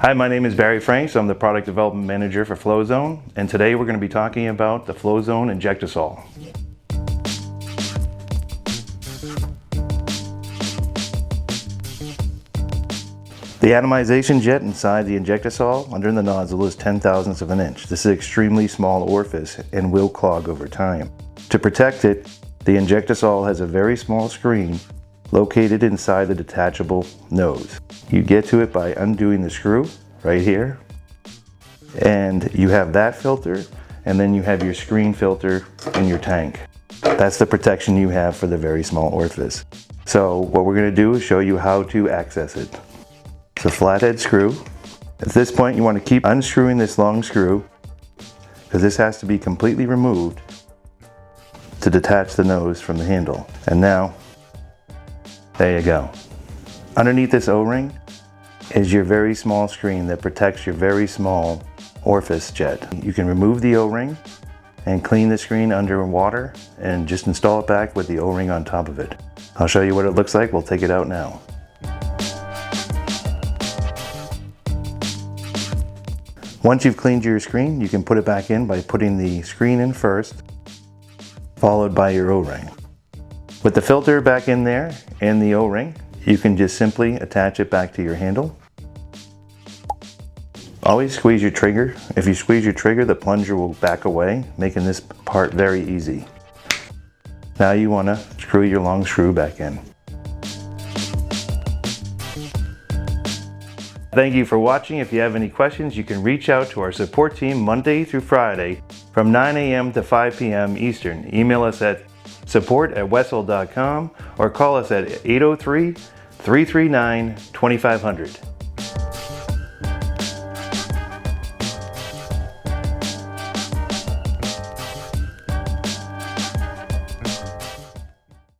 Hi, my name is Barry Franks. I'm the Product Development Manager for FlowZone, and today we're going to be talking about the FlowZone Injectosol. The atomization jet inside the Injectosol under the nozzle is 0.010 of an inch. This is an extremely small orifice and will clog over time. To protect it, the Injectosol has a very small screen located inside the detachable nose. You get to it by undoing the screw right here, and you have that filter, and then you have your screen filter in your tank. That's the protection you have for the very small orifice. So what we're going to do is show you how to access it. It's a flathead screw. At this point you want to keep unscrewing this long screw because this has to be completely removed to detach the nose from the handle. And now, there you go. Underneath this O-ring is your very small screen that protects your very small orifice jet. You can remove the O-ring and clean the screen under water and just install it back with the O-ring on top of it. I'll show you what it looks like. We'll take it out now. Once you've cleaned your screen, you can put it back in by putting the screen in first, followed by your O-ring. With the filter back in there and the O-ring, you can just simply attach it back to your handle. Always squeeze your trigger. If you squeeze your trigger, the plunger will back away, making this part very easy. Now you want to screw your long screw back in. Thank you for watching. If you have any questions, you can reach out to our support team Monday through Friday from 9 a.m. to 5 p.m. Eastern. Email us at support@wessel.com or call us at 803-339-2500.